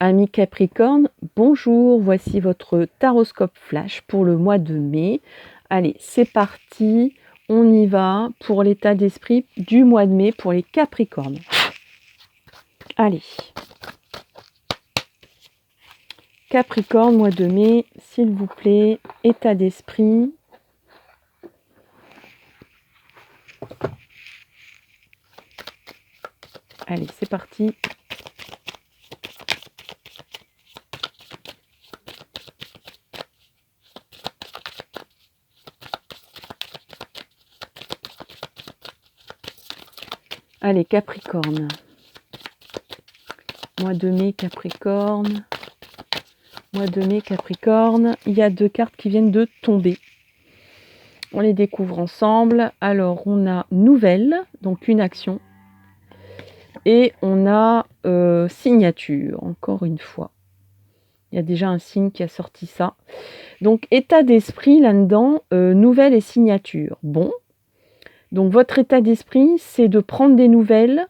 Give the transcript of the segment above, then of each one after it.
Amis Capricorne, bonjour, voici votre taroscope flash pour le mois de mai. Allez, c'est parti, on y va pour l'état d'esprit du mois de mai pour les Capricornes. Allez. Capricorne, mois de mai, s'il vous plaît, état d'esprit. Allez, c'est parti. Allez, Capricorne. Mois de mai, Capricorne. Mois de mai, Capricorne. Il y a deux cartes qui viennent de tomber. On les découvre ensemble. Alors, on a nouvelle, donc une action. Et on a signature, encore une fois. Il y a déjà un signe qui a sorti ça. Donc, état d'esprit là-dedans, nouvelle et signature. Bon. Donc, votre état d'esprit, c'est de prendre des nouvelles,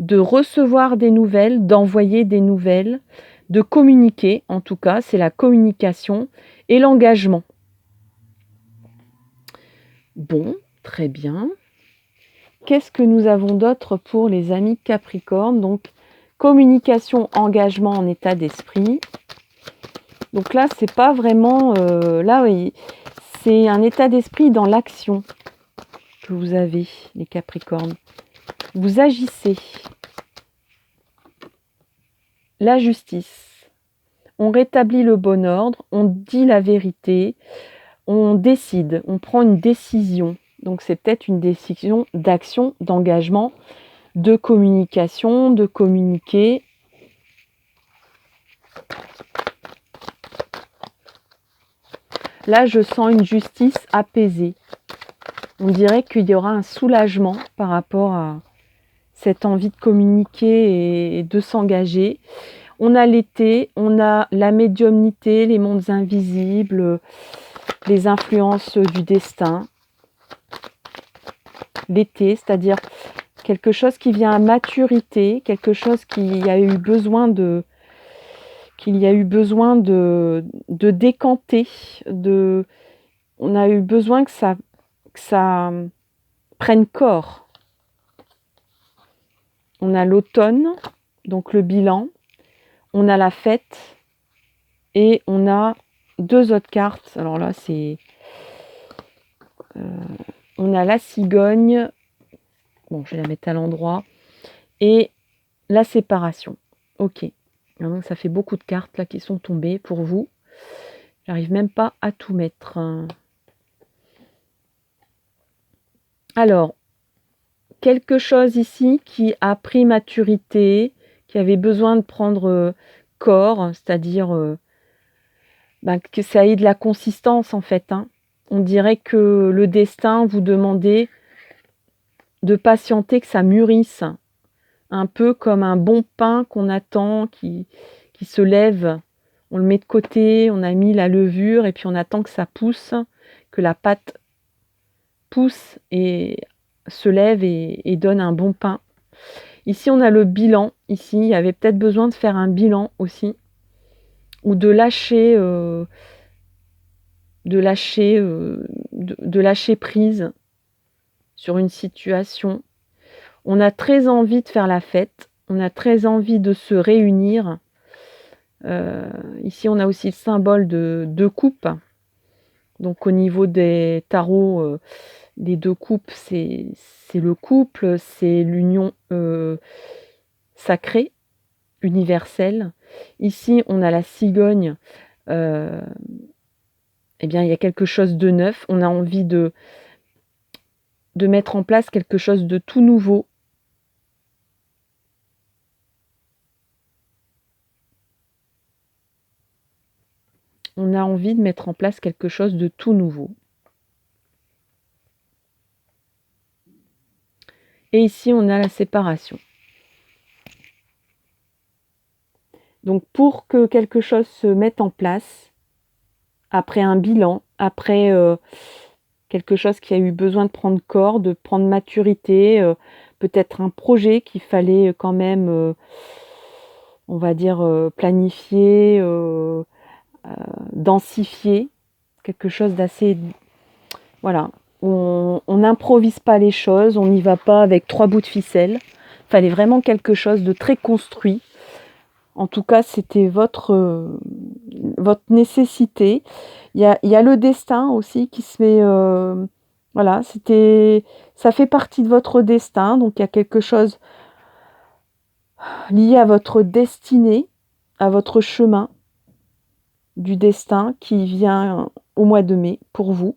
de recevoir des nouvelles, d'envoyer des nouvelles, de communiquer, en tout cas, c'est la communication et l'engagement. Bon, très bien. Qu'est-ce que nous avons d'autre pour les amis Capricorne? Donc, communication, engagement en état d'esprit. Donc là, c'est pas vraiment... là, oui, c'est un état d'esprit dans l'action que vous avez, les Capricornes. Vous agissez. La justice. On rétablit le bon ordre, on dit la vérité, on décide, on prend une décision. Donc c'est peut-être une décision d'action, d'engagement, de communication, de communiquer. Là, je sens une justice apaisée. On dirait qu'il y aura un soulagement par rapport à cette envie de communiquer et de s'engager. On a l'été, on a la médiumnité, les mondes invisibles, les influences du destin. L'été, c'est-à-dire quelque chose qui vient à maturité, quelque chose qui a eu besoin de décanter, on a eu besoin que ça prenne corps. On a l'automne, donc le bilan, on a la fête et on a deux autres cartes. Alors là, c'est... on a la cigogne, bon, je vais la mettre à l'endroit, et la séparation. Ok, donc ça fait beaucoup de cartes là qui sont tombées pour vous. J'arrive même pas à tout mettre. Alors, quelque chose ici qui a pris maturité, qui avait besoin de prendre corps, c'est-à-dire que ça ait de la consistance en fait. On dirait que le destin vous demandait de patienter, que ça mûrisse, un peu comme un bon pain qu'on attend, qui se lève. On le met de côté, on a mis la levure et puis on attend que ça pousse, que la pâte pousse et se lève et donne un bon pain. Ici, on a le bilan. Ici, il y avait peut-être besoin de faire un bilan aussi, ou de lâcher prise sur une situation. On a très envie de faire la fête, on a très envie de se réunir. Ici, on a aussi le symbole de deux coupes. Donc, au niveau des tarots, les deux coupes, c'est le couple, c'est l'union sacrée, universelle. Ici, on a la cigogne. Eh bien, il y a quelque chose de neuf. On a envie de mettre en place quelque chose de tout nouveau. On a envie de mettre en place quelque chose de tout nouveau. Et ici, on a la séparation. Donc, pour que quelque chose se mette en place, après un bilan, après quelque chose qui a eu besoin de prendre corps, de prendre maturité, peut-être un projet qu'il fallait quand même on va dire, planifié, densifié, quelque chose d'assez... Voilà, on n'improvise pas les choses, on n'y va pas avec 3 bouts de ficelle. Il fallait vraiment quelque chose de très construit. En tout cas, c'était votre nécessité. Il y a le destin aussi qui se met... voilà, ça fait partie de votre destin, donc il y a quelque chose lié à votre destinée, à votre chemin du destin qui vient au mois de mai pour vous,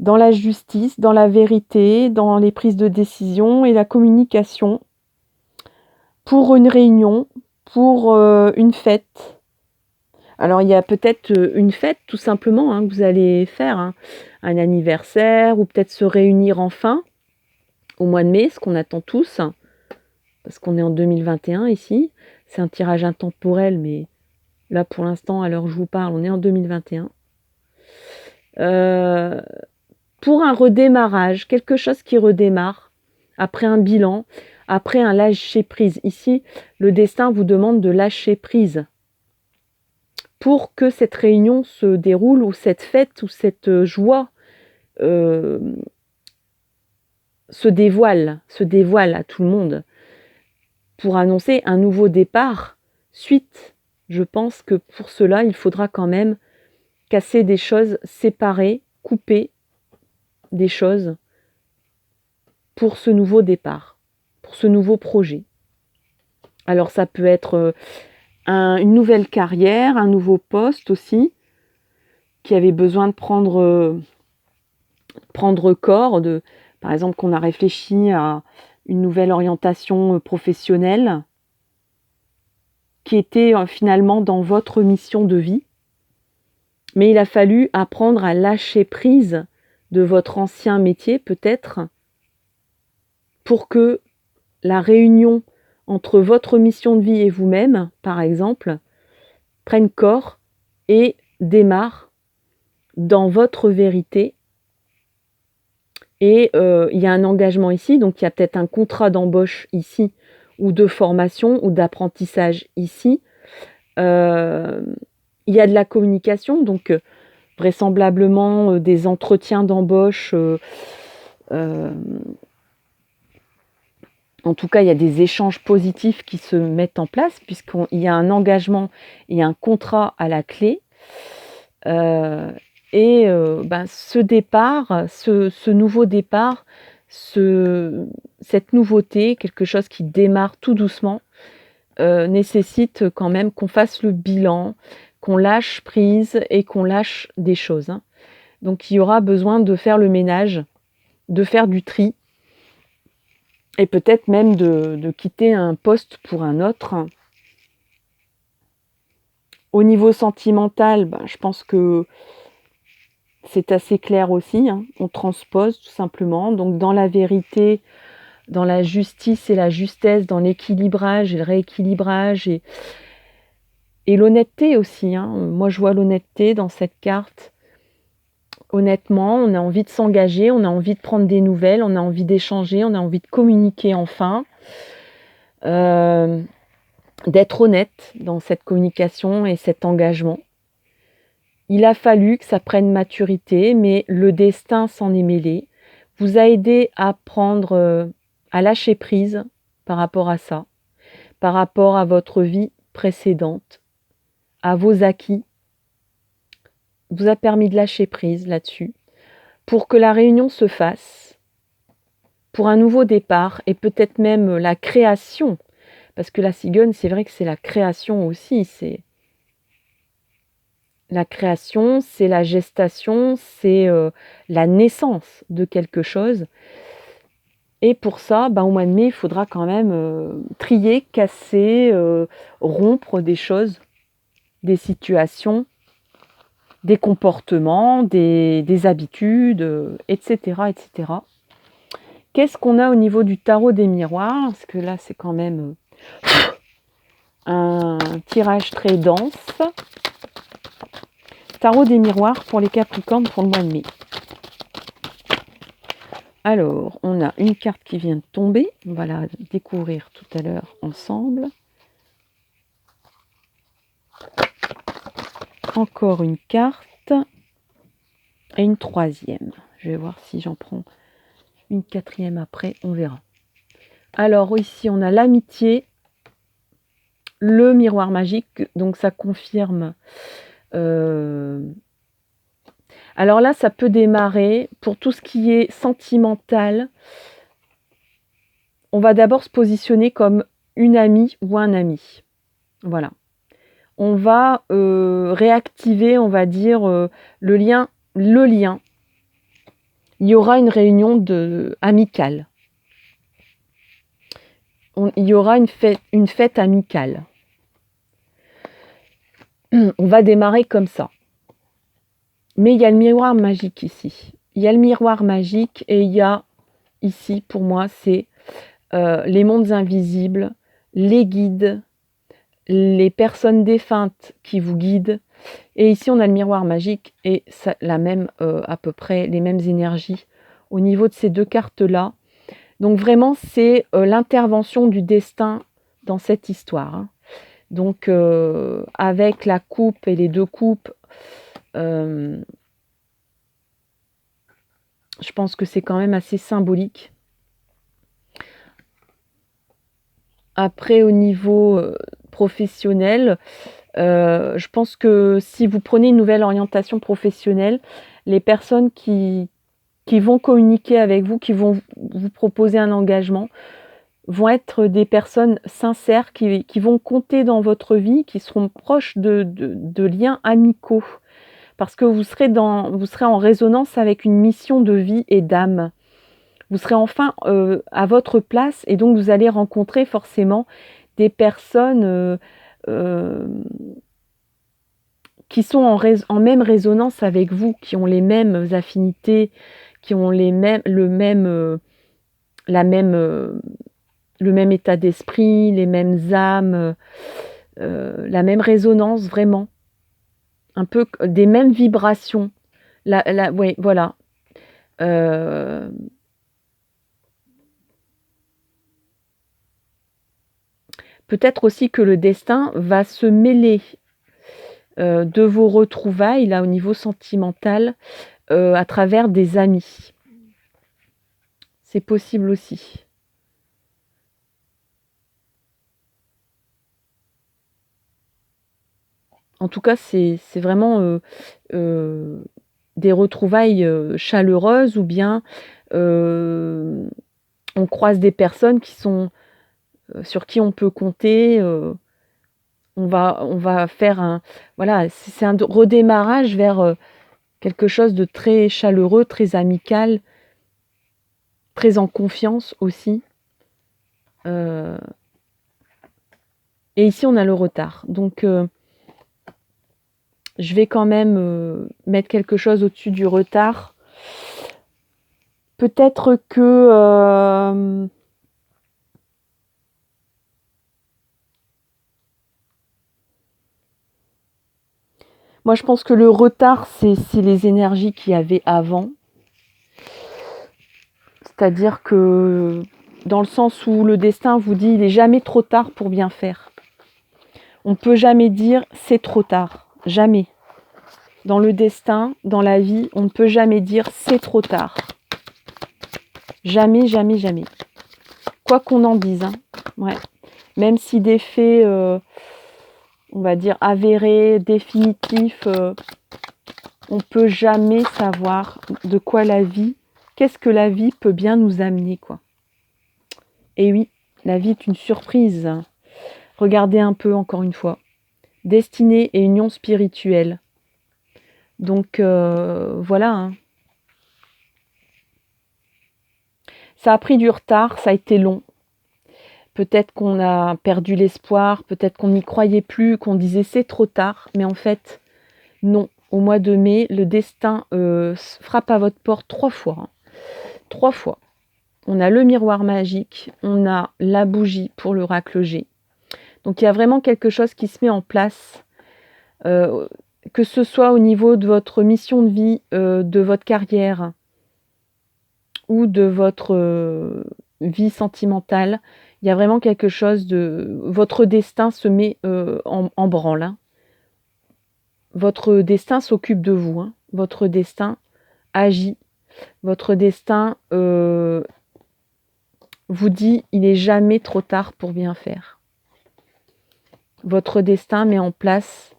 dans la justice, dans la vérité, dans les prises de décision et la communication, pour une réunion, pour une fête. Alors il y a peut-être une fête tout simplement que vous allez faire, un anniversaire, ou peut-être se réunir enfin au mois de mai, ce qu'on attend tous, parce qu'on est en 2021 ici. C'est un tirage intemporel, mais là pour l'instant, à l'heure où je vous parle, on est en 2021. Pour un redémarrage, quelque chose qui redémarre, après un bilan, après un lâcher-prise. Ici, le destin vous demande de lâcher prise pour que cette réunion se déroule, ou cette fête, ou cette joie se dévoile à tout le monde, pour annoncer un nouveau départ. Suite, je pense que pour cela, il faudra quand même casser des choses, séparer, couper des choses pour ce nouveau départ, pour ce nouveau projet. Alors ça peut être une nouvelle carrière, un nouveau poste aussi, qui avait besoin de prendre corps, par exemple qu'on a réfléchi à une nouvelle orientation professionnelle qui était finalement dans votre mission de vie. Mais il a fallu apprendre à lâcher prise de votre ancien métier peut-être, pour que la réunion entre votre mission de vie et vous-même, par exemple, prenne corps et démarre dans votre vérité. Et il y a un engagement ici, donc il y a peut-être un contrat d'embauche ici, ou de formation, ou d'apprentissage ici. Il y a de la communication, donc vraisemblablement des entretiens d'embauche. En tout cas, il y a des échanges positifs qui se mettent en place, puisqu'il y a un engagement et un contrat à la clé. Ce départ, ce nouveau départ, cette nouveauté, quelque chose qui démarre tout doucement, nécessite quand même qu'on fasse le bilan, qu'on lâche prise et qu'on lâche des choses. Donc il y aura besoin de faire le ménage, de faire du tri, et peut-être même de quitter un poste pour un autre. Au niveau sentimental, je pense que c'est assez clair aussi, on transpose tout simplement. Donc dans la vérité, dans la justice et la justesse, dans l'équilibrage et le rééquilibrage, et l'honnêteté aussi. Moi je vois l'honnêteté dans cette carte. Honnêtement, on a envie de s'engager, on a envie de prendre des nouvelles, on a envie d'échanger, on a envie de communiquer enfin. D'être honnête dans cette communication et cet engagement. Il a fallu que ça prenne maturité, mais le destin s'en est mêlé, vous a aidé à à lâcher prise par rapport à ça, par rapport à votre vie précédente, à vos acquis, vous a permis de lâcher prise là-dessus, pour que la réunion se fasse, pour un nouveau départ, et peut-être même la création, parce que la cigogne, c'est vrai que c'est la création aussi, c'est la création, c'est la gestation, c'est la naissance de quelque chose. Et pour ça, au mois de mai, il faudra quand même trier, casser, rompre des choses, des situations, des comportements, des habitudes, etc., etc. Qu'est-ce qu'on a au niveau du tarot des miroirs? Parce que là, c'est quand même un tirage très dense. Tarot des miroirs pour les Capricornes pour le mois de mai. Alors, on a une carte qui vient de tomber. On va la découvrir tout à l'heure ensemble. encore une carte et une troisième. Je vais voir si j'en prends une quatrième après, on verra. Alors ici, on a l'amitié, le miroir magique, donc ça confirme. Alors là, ça peut démarrer pour tout ce qui est sentimental. On va d'abord se positionner comme une amie ou un ami. Voilà. On va réactiver, on va dire, le lien. Il y aura une réunion amicale. Il y aura une fête amicale. On va démarrer comme ça. Mais il y a le miroir magique ici. Il y a le miroir magique et il y a ici, pour moi, c'est les mondes invisibles, les guides, les personnes défuntes qui vous guident. Et ici, on a le miroir magique et ça, à peu près les mêmes énergies au niveau de ces deux cartes-là. Donc vraiment, c'est l'intervention du destin dans cette histoire. Hein. Donc avec la coupe et les deux coupes, je pense que c'est quand même assez symbolique. Après, au niveau professionnel, je pense que si vous prenez une nouvelle orientation professionnelle, les personnes qui vont communiquer avec vous, qui vont vous proposer un engagement, vont être des personnes sincères qui vont compter dans votre vie, qui seront proches de liens amicaux. Parce que vous serez en résonance avec une mission de vie et d'âme. Vous serez enfin à votre place et donc vous allez rencontrer forcément des personnes qui sont en même résonance avec vous, qui ont les mêmes affinités, qui ont le même état d'esprit, les mêmes âmes, la même résonance vraiment, un peu des mêmes vibrations. Oui, voilà. Peut-être aussi que le destin va se mêler de vos retrouvailles, là, au niveau sentimental, à travers des amis. C'est possible aussi. En tout cas, c'est vraiment des retrouvailles chaleureuses ou bien on croise des personnes qui sont sur qui on peut compter. On va faire c'est un redémarrage vers quelque chose de très chaleureux, très amical, très en confiance aussi. Et ici, on a le retard. Donc, je vais quand même mettre quelque chose au-dessus du retard. Peut-être que... moi, je pense que le retard, c'est les énergies qu'il y avait avant. C'est-à-dire que dans le sens où le destin vous dit il n'est jamais trop tard pour bien faire. On ne peut jamais dire c'est trop tard. Jamais. Dans le destin, dans la vie, on ne peut jamais dire c'est trop tard. Jamais, jamais, jamais. Quoi qu'on en dise. Hein. Ouais. Même si des faits, on va dire, avérés, définitifs, on ne peut jamais savoir de quoi la vie, qu'est-ce que la vie peut bien nous amener, quoi. Et oui, la vie est une surprise. Regardez un peu, encore une fois. Destinée et union spirituelle. Donc, voilà. Hein. Ça a pris du retard, ça a été long. Peut-être qu'on a perdu l'espoir, peut-être qu'on n'y croyait plus, qu'on disait c'est trop tard. Mais en fait, non. Au mois de mai, le destin frappe à votre porte 3 fois. Hein. 3 fois. On a le miroir magique, on a la bougie pour l'oracle G. Donc il y a vraiment quelque chose qui se met en place, que ce soit au niveau de votre mission de vie, de votre carrière ou de votre vie sentimentale. Il y a vraiment quelque chose de... Votre destin se met en branle. Hein. votre destin s'occupe de vous, hein. Votre destin agit. Votre destin vous dit il n'est jamais trop tard pour bien faire. Votre destin met en place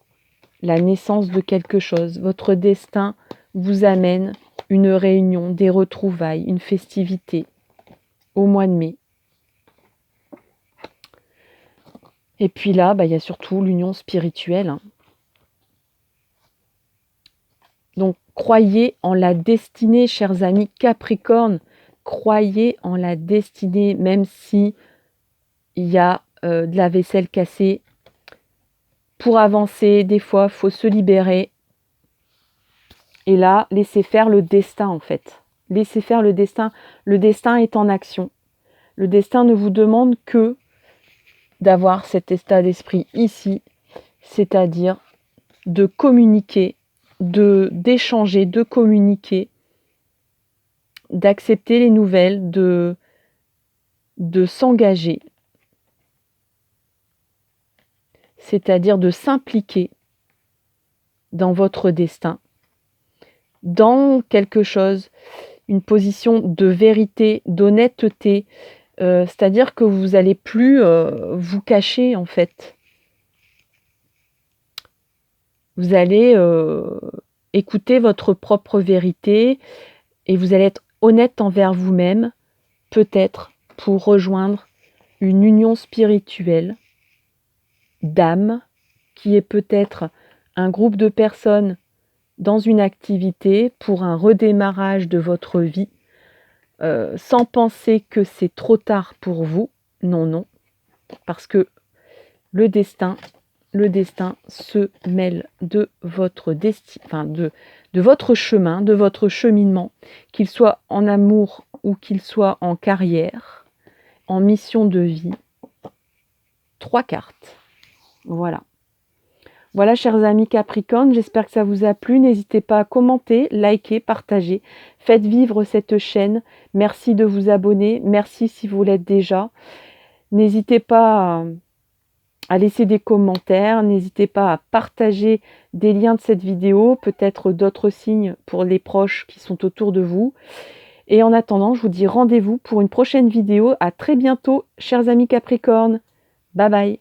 la naissance de quelque chose. Votre destin vous amène une réunion, des retrouvailles, une festivité au mois de mai. Et puis là, il y a surtout l'union spirituelle, hein. Donc, croyez en la destinée, chers amis Capricorne. Croyez en la destinée, même si il y a de la vaisselle cassée. Pour avancer, des fois, il faut se libérer. Et là, laissez faire le destin, en fait. Laissez faire le destin. Le destin est en action. Le destin ne vous demande que d'avoir cet état d'esprit ici, c'est-à-dire de communiquer, d'échanger, de communiquer, d'accepter les nouvelles, de s'engager, c'est-à-dire de s'impliquer dans votre destin, dans quelque chose, une position de vérité, d'honnêteté, c'est-à-dire que vous n'allez plus vous cacher en fait. Vous allez écouter votre propre vérité et vous allez être honnête envers vous-même, peut-être pour rejoindre une union spirituelle d'âme qui est peut-être un groupe de personnes dans une activité pour un redémarrage de votre vie, sans penser que c'est trop tard pour vous. Non, non, parce que le destin se mêle de votre de votre chemin, de votre cheminement, qu'il soit en amour ou qu'il soit en carrière, en mission de vie. 3 cartes. Voilà. Voilà, chers amis Capricorne, j'espère que ça vous a plu. N'hésitez pas à commenter, liker, partager. Faites vivre cette chaîne. Merci de vous abonner. Merci si vous l'êtes déjà. N'hésitez pas à laisser des commentaires. N'hésitez pas à partager des liens de cette vidéo, peut-être d'autres signes pour les proches qui sont autour de vous. Et en attendant, je vous dis rendez-vous pour une prochaine vidéo. À très bientôt, chers amis Capricorne. Bye bye.